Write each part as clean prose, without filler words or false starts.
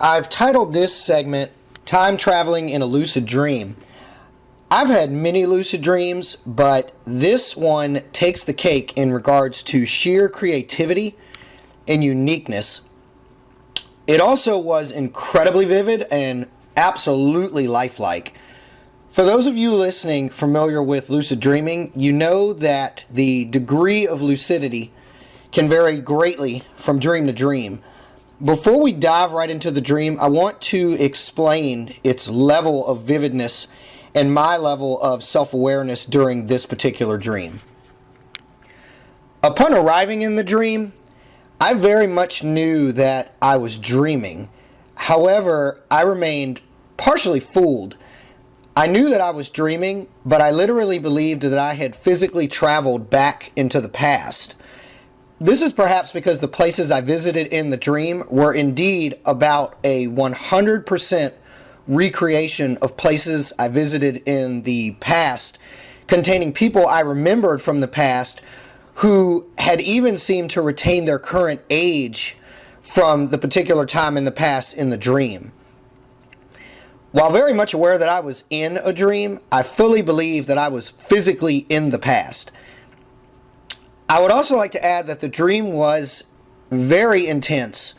I've titled this segment Time Traveling in a Lucid Dream. I've had many lucid dreams, but this one takes the cake in regards to sheer creativity and uniqueness. It also was incredibly vivid and absolutely lifelike. For those of you listening familiar with lucid dreaming, you know that the degree of lucidity can vary greatly from dream to dream. Before we dive right into the dream, I want to explain its level of vividness and my level of self-awareness during this particular dream. Upon arriving in the dream, I very much knew that I was dreaming. However, I remained partially fooled. I knew that I was dreaming, but I literally believed that I had physically traveled back into the past. This is perhaps because the places I visited in the dream were indeed about a 100% recreation of places I visited in the past, containing people I remembered from the past who had even seemed to retain their current age from the particular time in the past in the dream. While very much aware that I was in a dream, I fully believe that I was physically in the past. I would also like to add that the dream was very intense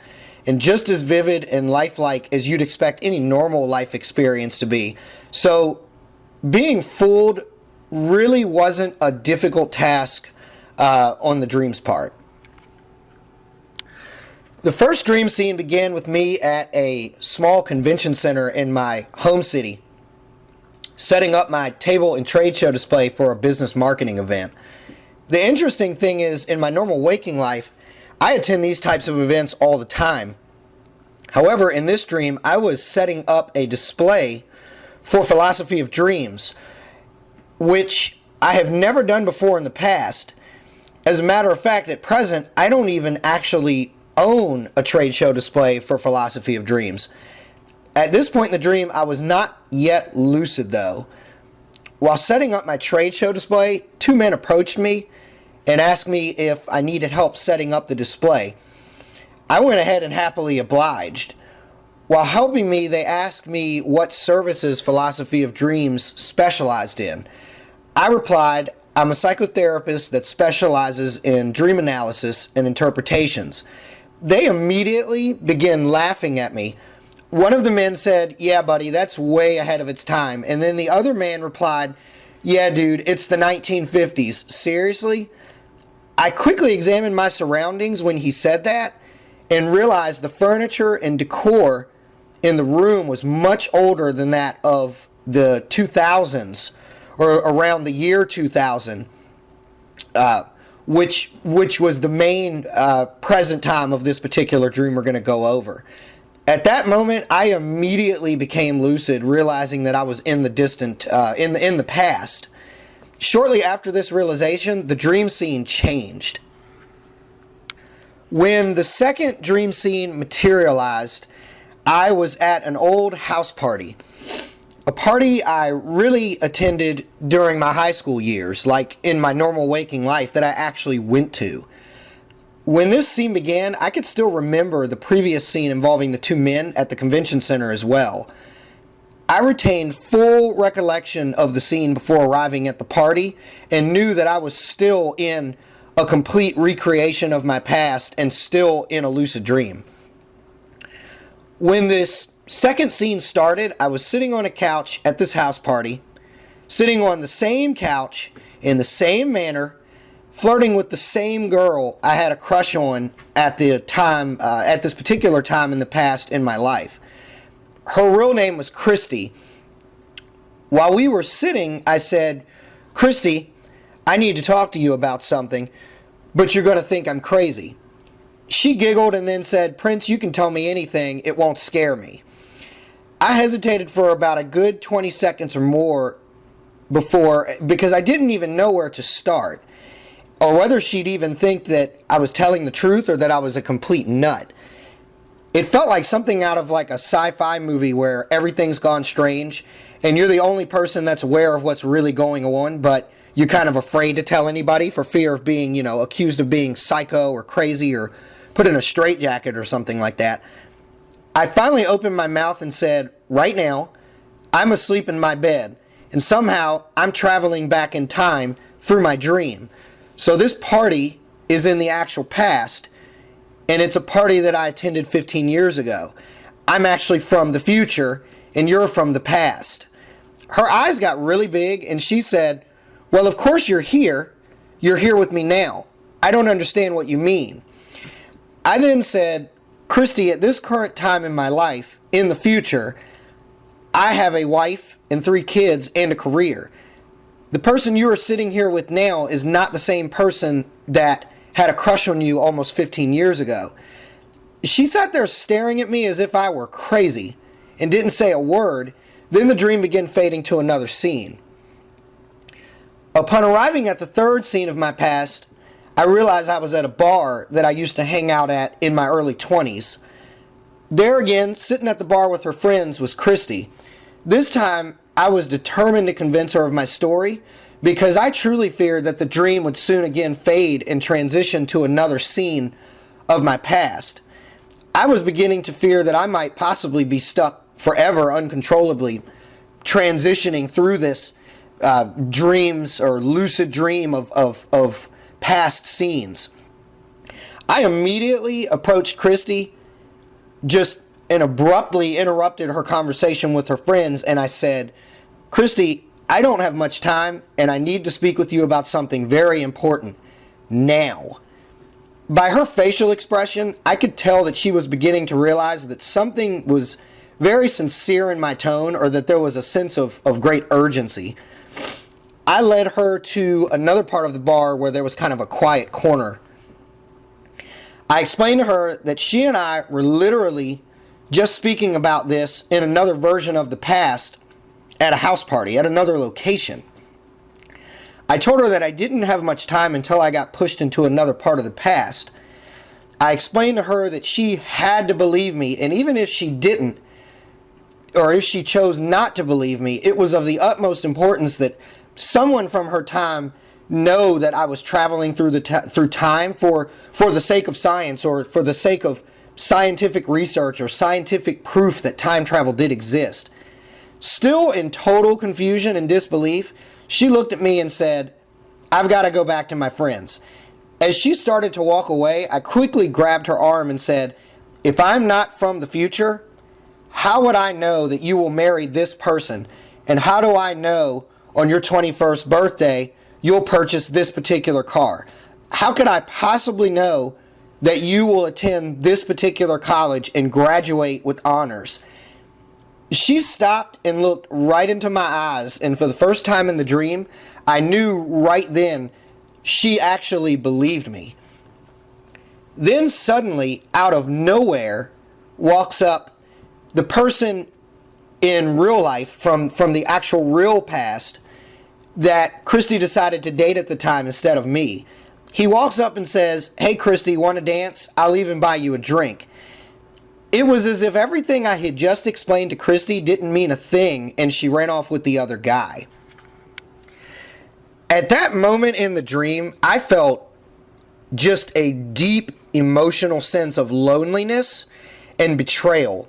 and just as vivid and lifelike as you'd expect any normal life experience to be. So being fooled really wasn't a difficult task on the dream's part. The first dream scene began with me at a small convention center in my home city, setting up my table and trade show display for a business marketing event. The interesting thing is, in my normal waking life, I attend these types of events all the time. However, in this dream, I was setting up a display for philosophy of dreams, which I have never done before in the past. As a matter of fact, at present, I don't even actually own a trade show display for philosophy of dreams. At this point in the dream, I was not yet lucid though. While setting up my trade show display, two men approached me and asked me if I needed help setting up the display. I went ahead and happily obliged. While helping me, they asked me what services philosophy of dreams specialized in. I replied, I'm a psychotherapist that specializes in dream analysis and interpretations. They immediately began laughing at me. One of the men said, yeah, buddy, that's way ahead of its time. And then the other man replied, yeah, dude, it's the 1950s. Seriously? I quickly examined my surroundings when he said that and realized the furniture and decor in the room was much older than that of the 2000s or around the year 2000. Which was the main present time of this particular dream we're going to go over. At that moment, I immediately became lucid, realizing that I was in the distant, in the past. Shortly after this realization, the dream scene changed. When the second dream scene materialized, I was at an old house party. A party I really attended during my high school years, like in my normal waking life, that I actually went to. When this scene began, I could still remember the previous scene involving the two men at the convention center as well. I retained full recollection of the scene before arriving at the party and knew that I was still in a complete recreation of my past and still in a lucid dream. When this second scene started, I was sitting on a couch at this house party, sitting on the same couch in the same manner, flirting with the same girl I had a crush on at the time, at this particular time in the past in my life. Her real name was Christy. While we were sitting, I said, Christy, I need to talk to you about something, but you're going to think I'm crazy. She giggled and then said, Prince, you can tell me anything, it won't scare me. I hesitated for about a good 20 seconds or more because I didn't even know where to start, or whether she'd even think that I was telling the truth or that I was a complete nut. It felt like something out of like a sci-fi movie where everything's gone strange and you're the only person that's aware of what's really going on, but you're kind of afraid to tell anybody for fear of being, accused of being psycho or crazy or put in a straitjacket or something like that. I finally opened my mouth and said, right now, I'm asleep in my bed, and somehow I'm traveling back in time through my dream. So this party is in the actual past, and it's a party that I attended 15 years ago. I'm actually from the future, and you're from the past. Her eyes got really big, and she said, well, of course you're here. You're here with me now. I don't understand what you mean. I then said, Christy, at this current time in my life, in the future, I have a wife and 3 kids and a career. The person you are sitting here with now is not the same person that had a crush on you almost 15 years ago. She sat there staring at me as if I were crazy and didn't say a word. Then the dream began fading to another scene. Upon arriving at the 3rd scene of my past, I realized I was at a bar that I used to hang out at in my early 20s. There again, sitting at the bar with her friends, was Christy. This time, I was determined to convince her of my story because I truly feared that the dream would soon again fade and transition to another scene of my past. I was beginning to fear that I might possibly be stuck forever uncontrollably, transitioning through this dreams or lucid dream of past scenes. I immediately approached Christy and abruptly interrupted her conversation with her friends, and I said, Christy, I don't have much time, and I need to speak with you about something very important now. By her facial expression, I could tell that she was beginning to realize that something was very sincere in my tone, or that there was a sense of great urgency. I led her to another part of the bar where there was kind of a quiet corner. I explained to her that she and I were literally just speaking about this in another version of the past at a house party at another location. I told her that I didn't have much time until I got pushed into another part of the past. I explained to her that she had to believe me, and even if she didn't, or if she chose not to believe me, it was of the utmost importance that someone from her time know that I was traveling through time for the sake of science, or for the sake of scientific research or scientific proof that time travel did exist. Still in total confusion and disbelief, she looked at me and said, I've got to go back to my friends. As she started to walk away, I quickly grabbed her arm and said, if I'm not from the future, how would I know that you will marry this person? And how do I know on your 21st birthday you'll purchase this particular car? How could I possibly know that you will attend this particular college and graduate with honors? She stopped and looked right into my eyes, and for the first time in the dream, I knew right then she actually believed me. Then suddenly, out of nowhere, walks up the person in real life from the actual real past that Christy decided to date at the time instead of me. He walks up and says, hey Christy, want to dance? I'll even buy you a drink. It was as if everything I had just explained to Christy didn't mean a thing, and she ran off with the other guy. At that moment in the dream, I felt just a deep emotional sense of loneliness and betrayal.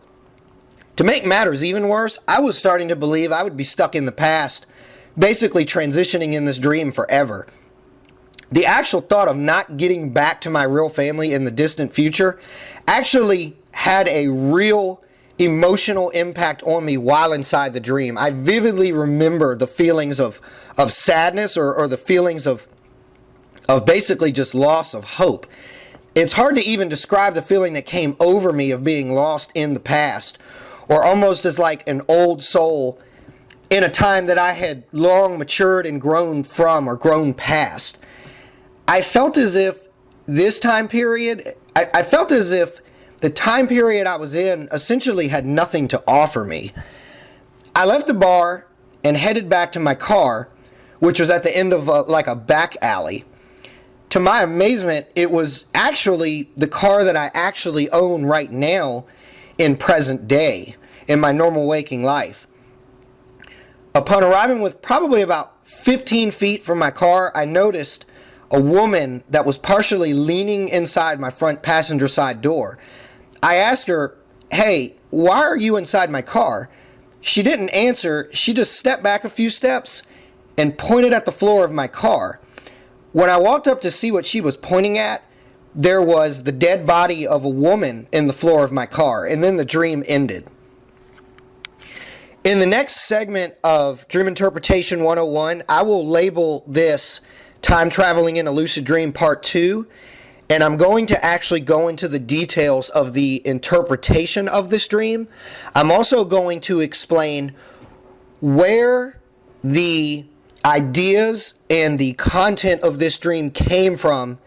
To make matters even worse, I was starting to believe I would be stuck in the past, basically transitioning in this dream forever. The actual thought of not getting back to my real family in the distant future actually had a real emotional impact on me while inside the dream. I vividly remember the feelings of sadness or the feelings of basically just loss of hope. It's hard to even describe the feeling that came over me of being lost in the past, or almost as like an old soul in a time that I had long matured and grown from, or grown past. I felt as if this time period, I felt as if the time period I was in essentially had nothing to offer me. I left the bar and headed back to my car, which was at the end of like a back alley. To my amazement, it was actually the car that I actually own right now in present day, in my normal waking life. Upon arriving with probably about 15 feet from my car, I noticed a woman that was partially leaning inside my front passenger side door. I asked her, hey, why are you inside my car? She didn't answer. She just stepped back a few steps and pointed at the floor of my car. When I walked up to see what she was pointing at, there was the dead body of a woman in the floor of my car, and then the dream ended. In the next segment of Dream Interpretation 101, I will label this Time Traveling in a Lucid Dream Part 2, and I'm going to actually go into the details of the interpretation of this dream. I'm also going to explain where the ideas and the content of this dream came from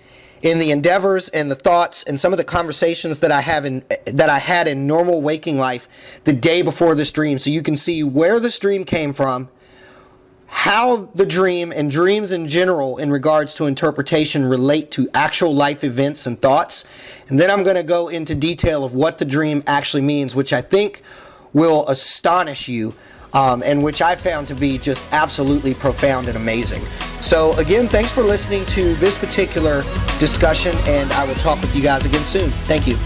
in the endeavors and the thoughts and some of the conversations that I had in normal waking life the day before this dream, so you can see where this dream came from, how the dream and dreams in general in regards to interpretation relate to actual life events and thoughts. And then I'm going to go into detail of what the dream actually means, which I think will astonish you, and which I found to be just absolutely profound and amazing. So again, thanks for listening to this particular discussion, and I will talk with you guys again soon. Thank you.